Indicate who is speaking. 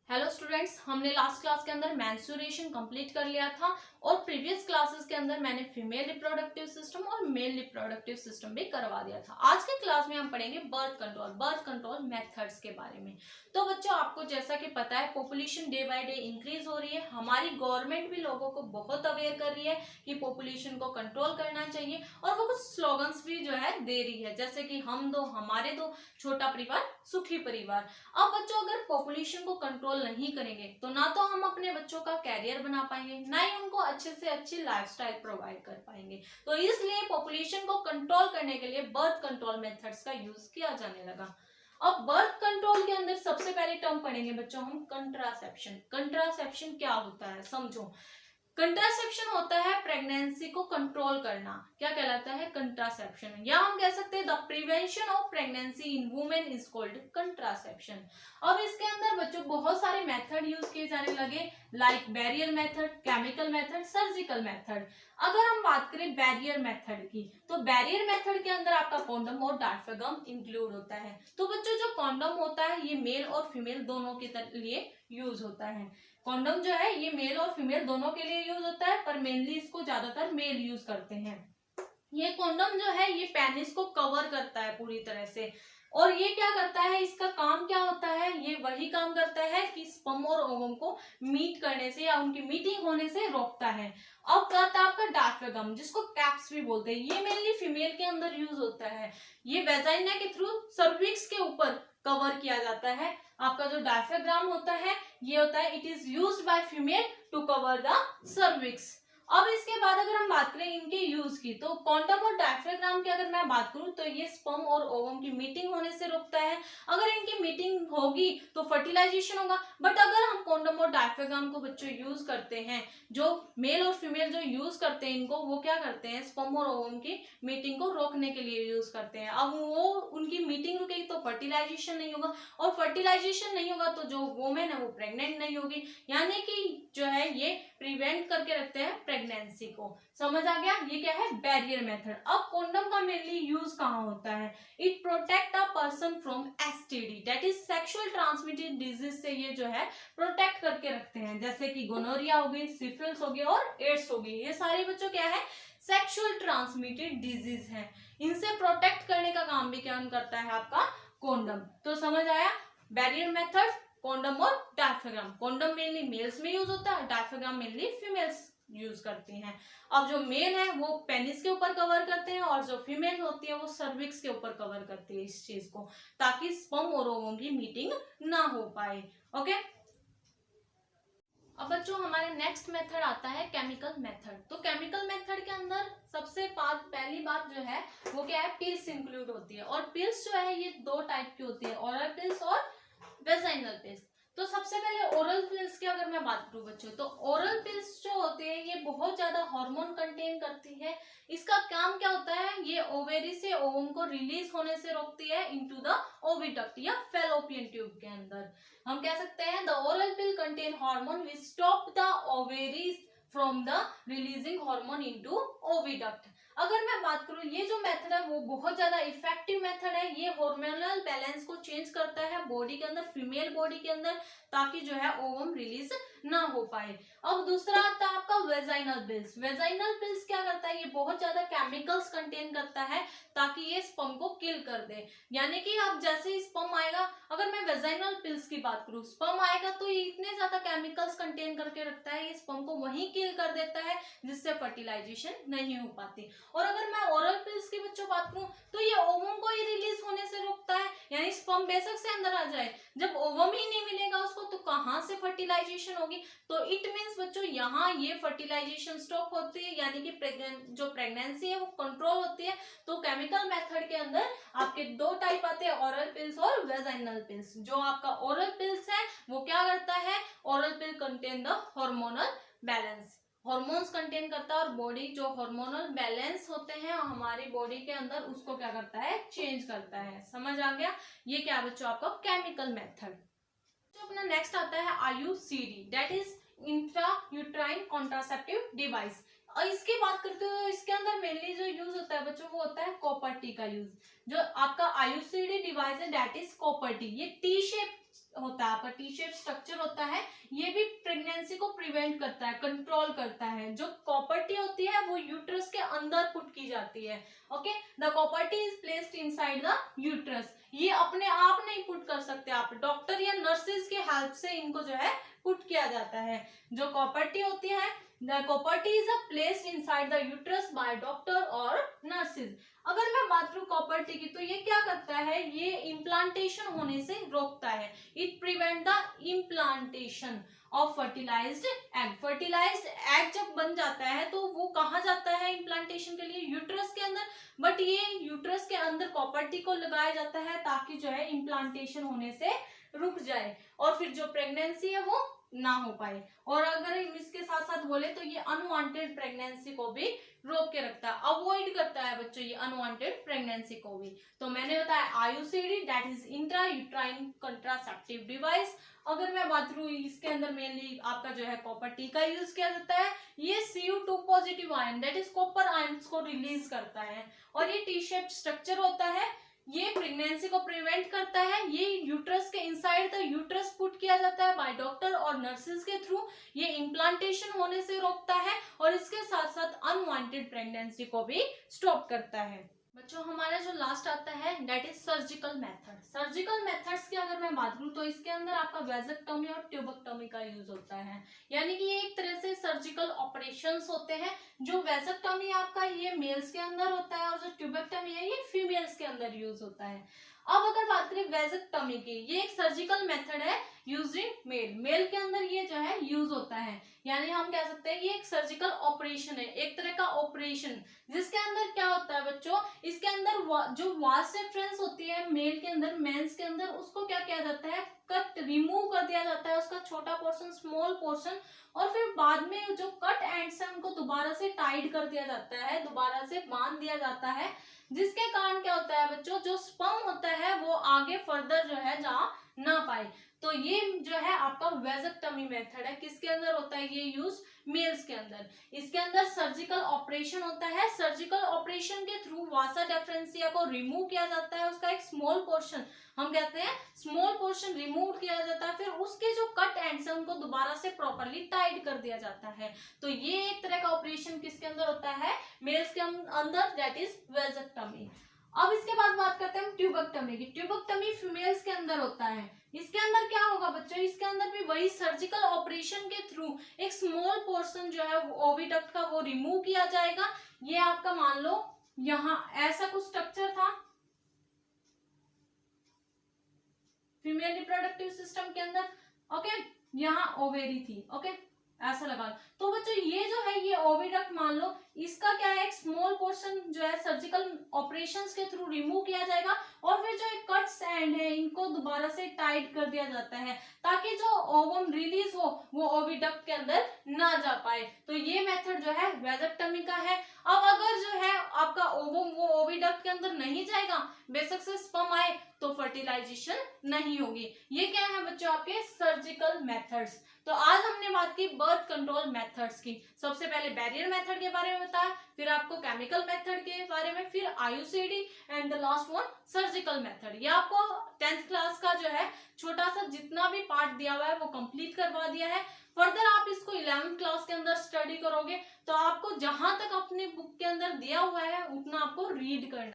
Speaker 1: Hello students, हमने last class के अंदर मेंस्ट्रुएशन कंप्लीट कर लिया था और प्रीवियस क्लासेस के अंदर मैंने फीमेल रिप्रोडक्टिव सिस्टम और मेल रिप्रोडक्टिव सिस्टम भी करवा दिया था। आज के क्लास में हम पढ़ेंगे बर्थ कंट्रोल मेथड्स के बारे में। तो बच्चों, आपको जैसा कि पता है population day by day increase हो रही है। हमारी गवर्नमेंट भी लोगों को बहुत अवेयर कर रही है कि पॉपुलेशन को कंट्रोल करना चाहिए और वो कुछ स्लोगन्स भी जो है दे रही है, जैसे कि हम दो हमारे दो, छोटा परिवार सुखी परिवार। अब बच्चों, अगर पॉपुलेशन को कंट्रोल नहीं करेंगे तो ना तो हम अपने बच्चों का कैरियर बना पाएंगे, ना ही उनको अच्छे से अच्छी लाइफस्टाइल प्रोवाइड कर पाएंगे। तो इसलिए पॉपुलेशन को कंट्रोल करने के लिए बर्थ कंट्रोल मेथड्स का यूज किया जाने लगा। अब बर्थ कंट्रोल के अंदर सबसे पहले टर्म पढ़ेंगे बच्चों हम कंट्रासेप्शन। कंट्रासेप्शन क्या होता है समझो। कंट्रासेप्शन होता है प्रेगनेंसी को कंट्रोल करना। क्या कहलाता है? कंट्रासेप्शन। या हम कह सकते हैं the prevention of pregnancy in women is called contraception. अब इसके अंदर बच्चों बहुत सारे मेथड यूज किए जाने लगे, like barrier method, chemical method, surgical method. अगर हम बात करें बैरियर मेथड की, तो बैरियर मेथड के अंदर आपका कॉन्डम और डायफ्रागम इंक्लूड होता है। तो बच्चों, जो कॉन्डम होता है ये मेल और फीमेल दोनों के लिए यूज होता है। कॉन्डम जो है ये मेल और फीमेल दोनों के लिए यूज होता है, पर मेनली इसको ज्यादातर मेल यूज करते हैं। ये कॉन्डम जो है ये पेनिस को कवर करता है पूरी तरह से, और ये क्या करता है, इसका काम क्या होता है, ये वही काम करता है कि स्पर्म और ओवम को मीट करने से या उनकी मीटिंग होने से रोकता है। अब करता है आपका डायफ्रागम, जिसको कैप्स भी बोलते हैं। ये मेनली फीमेल के अंदर यूज होता है। ये वेजाइना के थ्रू सर्विक्स के ऊपर कवर किया जाता है। आपका जो डायफ्राग्राम होता है ये होता है, it is used by female to cover the cervix. अब इसके बाद अगर हम बात करें इनके यूज की, तो कॉन्डम और डायफ्राग्राम की अगर मैं बात करूं तो ये स्पर्म और ओवम की मीटिंग होने से रोकता है। अगर इनकी मीटिंग होगी तो फर्टिलाइजेशन होगा। बट अगर हम कॉन्डम और डायफ्राग्राम को बच्चों यूज करते हैं, जो मेल और फीमेल जो यूज करते हैं इनको, वो क्या करते हैं, स्पर्म और ओवम की मीटिंग को रोकने के लिए यूज करते हैं। अब वो उनकी मीटिंग रुकेगी तो फर्टिलाइजेशन नहीं होगा, और फर्टिलाइजेशन नहीं होगा तो जो वोमेन है वो प्रेग्नेंट नहीं होगी, यानी कि जो है ये प्रिवेंट करके रखते हैं प्रेगनेंसी को। समझ आ गया? ये क्या है? Barrier method. अब कॉन्डम का मेनली यूज कहाँ होता है? It protect a person from STD, that is sexual transmitted disease से ये जो है प्रोटेक्ट करके रखते हैं, जैसे कि गोनोरिया हो गई, सिफिलिस हो गई और एड्स हो गई। ये सारे बच्चों क्या है? सेक्सुअल ट्रांसमिटेड डिजीज है। इनसे प्रोटेक्ट करने का काम भी क्या करता है आपका कॉन्डम। तो समझ आया? बैरियर मेथड, कॉन्डम और डायफ्राग्राम। कॉन्डम मेनली मेल्स में यूज होता है, डायफ्राग्राम मेनली फीमेल्स यूज करती हैं। अब जो मेल है वो पेनिस के ऊपर कवर करते हैं, और जो फीमेल होती है वो सर्विक्स के ऊपर कवर करती है इस चीज को, ताकि स्पर्म और ओवम की मीटिंग ना हो पाए। ओके। अब बच्चों हमारे नेक्स्ट मेथड आता है केमिकल मेथड। तो केमिकल मेथड के अंदर सबसे पहली बात जो है वो क्या है, पिल्स इंक्लूड होती है। और पिल्स जो है ये दो टाइप की होती है, ओरल पिल्स और वेजाइनल पिल्स। तो सबसे पहले ओरल पिल्स की अगर मैं बात करूं बच्चों, तो ओरल पिल्स जो होते हैं ये बहुत ज्यादा हार्मोन कंटेन करती है। इसका काम क्या होता है, ये ओवेरी से ओवम को रिलीज होने से रोकती है इनटू द ओविडक्ट या फैलोपियन ट्यूब के अंदर। हम कह सकते हैं the oral pill contain hormone which stop the ovaries from the releasing hormone into oviduct. अगर मैं बात करूं, ये जो मेथड है वो बहुत ज्यादा इफेक्टिव मेथड है। ये हार्मोनल बैलेंस को चेंज करता है बॉडी के अंदर, फीमेल बॉडी के अंदर, ताकि जो है ओवम रिलीज ना हो पाए। अब दूसरा आता है आपका वेजाइनल पिल्स। वेजाइनल पिल्स क्या करता है, ये बहुत ज्यादा केमिकल्स कंटेन करता है ताकि ये स्पर्म को किल कर दे। यानी कि अब जैसे ही स्पर्म आएगा, अगर मैं वेजाइनल पिल्स की बात करूं, स्पर्म आएगा तो ये इतने ज्यादा केमिकल्स कंटेन करके रखता है, ये स्पर्म को वहीं किल कर देता है, जिससे फर्टिलाइजेशन नहीं हो पाती। और अगर मैं ओरल पिल्स की बच्चों बात करूं, तो ये ओवम को ही रिलीज होने से रोकता है, यानी स्पर्म बेशक से अंदर आ जाए, जब ओवम ही नहीं मिलेगा उसको तो कहां से फर्टिलाइजेशन होगी। तो इट मीन्स बच्चों यहाँ ये फर्टिलाइजेशन स्टॉप होती है, यानी कि जो प्रेगनेंसी है वो कंट्रोल होती है। तो केमिकल मेथड के अंदर आपके दो टाइप आते हैं, ओरल पिल्स और वेजाइनल पिल्स। जो आपका ओरल पिल्स है वो क्या करता है, oral pill contain the hormonal balance, hormones contain करता है, और बॉडी जो हार्मोनल बैलेंस होते हैं हमारी बॉडी के अंदर उसको क्या करता है, चेंज करता है। समझ आ गया? ये क्या बच्चों आपका केमिकल मेथड। जो अपना नेक्स्ट आता है IUCD, that is intra uterine contraceptive device. और इसकी बात करते हो तो इसके अंदर मेनली जो यूज होता है बच्चों वो होता है कॉपर टी का यूज। जो आपका आईयूसीडी डिवाइस है दैट इज कॉपर टी। ये टी शेप होता है, आपका टी शेप स्ट्रक्चर होता है। ये भी प्रेगनेंसी को प्रिवेंट करता है, कंट्रोल करता है। जो कॉपर टी होती है वो यूट्रस के अंदर पुट की जाती है। Okay, the copper T is placed inside the uterus. ये अपने आप नहीं पुट कर सकते, आप डॉक्टर या नर्सेज के हेल्प से इनको जो है पुट किया जाता है। जो कॉपर टी होती है, the copper T is placed inside the uterus by doctor और नर्सेज। अगर मैं बात करूं कॉपर टी की तो ये क्या करता है, ये इम्प्लांटेशन होने से रोकता है। It prevent the implantation of fertilised egg. Fertilised egg जब बन जाता है तो वो कहाँ जाता है इम्प्लांटेशन के लिए, यूट्रस के अंदर। बट ये यूट्रस के अंदर कॉपर टी को लगाया जाता है ताकि जो है इम्प्लांटेशन होने से रुक जाए और फिर जो प्रेगनेंसी है वो ना हो पाए। और अगर इसके साथ साथ बोले तो ये अनवांटेड प्रेगनेंसी को भी रोक के रखता है, अवॉइड करता है बच्चों ये अनवांटेड प्रेगनेंसी को भी। तो मैंने बताया IUCD that is intra uterine contraceptive device. अगर मैं बात करूं इसके अंदर मेनली आपका जो है कॉपर टी का यूज किया जाता है। ये Cu2 positive ion that is copper ions को रिलीज करता है और ये टी शेप स्ट्रक्चर होता है। ये प्रेगनेंसी को प्रिवेंट करता है। ये यूट्रस के इनसाइड द यूट्रस पुट किया जाता है बाय डॉक्टर और नर्सेज के थ्रू। ये इम्प्लांटेशन होने से रोकता है और इसके साथ साथ अनवांटेड प्रेगनेंसी को भी स्टॉप करता है। बच्चों हमारा जो लास्ट आता है that is surgical method. Surgical methods की अगर मैं बात करूं तो इसके अंदर आपका वैसेक्टोमी और ट्यूबेक्टोमी का यूज होता है। यानी कि ये एक तरह से सर्जिकल ऑपरेशंस होते हैं। जो वैसेक्टोमी आपका ये मेल्स के अंदर होता है और जो ट्यूबेक्टोमी है ये फीमेल्स के अंदर यूज होता है। अब अगर बात करें वैसेक्टोमी की, ये एक सर्जिकल मेथड है यूज्ड इन मेल। मेल के अंदर ये जो है यूज होता है। यानी हम कह सकते हैं ये एक सर्जिकल ऑपरेशन है, एक तरह का ऑपरेशन जिसके अंदर क्या होता है बच्चों, इसके अंदर जो वास रेफरेंस होती है मेल के अंदर, मेंस के अंदर, उसको क्या किया जाता है, कट रिमूव कर दिया जाता है, उसका छोटा पोर्शन, स्मॉल पोर्शन। और फिर बाद में जो कट एंड्स है उनको दोबारा से टाइट कर दिया जाता है, दोबारा से बांध दिया जाता है। जिसके कारण क्या होता है बच्चों, जो स्पर्म होता है वो आगे फर्दर जो है जा ना पाए। तो ये जो है आपका वैसेक्टोमी मेथड है। किसके अंदर होता है ये यूज, मेल्स के अंदर। इसके अंदर सर्जिकल ऑपरेशन होता है। सर्जिकल ऑपरेशन के थ्रू वासा डिफरेंशिया को रिमूव किया जाता है। उसका एक स्मॉल पोर्शन, हम कहते हैं स्मॉल पोर्शन रिमूव किया जाता है। फिर उसके जो कट एंड्स है उनको दोबारा से प्रॉपर्ली टाइट कर दिया जाता है। तो ये एक तरह का ऑपरेशन किसके अंदर होता है, मेल्स के अंदर, दैट इज वैसेक्टोमी। अब इसके बाद बात करते हैं हम ट्यूबेक्टोमी की। ट्यूबेक्टोमी फीमेल्स के अंदर होता है। इसके अंदर क्या होगा बच्चों, इसके अंदर भी वही सर्जिकल ऑपरेशन के थ्रू एक स्मॉल पोर्शन जो है ओविडक्ट का वो रिमूव किया जाएगा। ये आपका मान लो यहाँ ऐसा कुछ स्ट्रक्चर था फीमेल रिप्रोडक्टिव सिस्टम के अंदर। ओके, यहाँ ओवेरी थी। ओके, ऐसा लगा। तो बच्चों ये जो है ये ओविडक्ट मान लो, इसका क्या है, एक स्मॉल पोर्शन जो है सर्जिकल ऑपरेशंस के थ्रू रिमूव किया जाएगा और फिर जो एक कट्स एंड है इनको दोबारा से टाइट कर दिया जाता है ताकि जो ओवम रिलीज हो वो ओविडक्ट के अंदर ना जा पाए। तो ये मेथड जो है वैसेक्टोमी का है। अब अगर जो है आपका ओवम वो ओविडक्ट के अंदर नहीं जाएगा, बेशक से स्पर्म आए तो फर्टिलाइजेशन नहीं होगी। ये क्या है बच्चों आपके सर्जिकल मेथड्स। तो आज हमने बात की बर्थ कंट्रोल मेथड्स की। सबसे पहले बैरियर मेथड के बारे में बताया, फिर आपको केमिकल मेथड के बारे में, फिर IUCD and the last one surgical method. ये आपको 10th क्लास का जो है छोटा सा जितना भी पार्ट दिया हुआ है वो कंप्लीट करवा दिया है। फर्दर आप इसको 11th क्लास के अंदर स्टडी करोगे तो आपको जहां तक अपनी बुक के अंदर दिया हुआ है उतना आपको रीड करना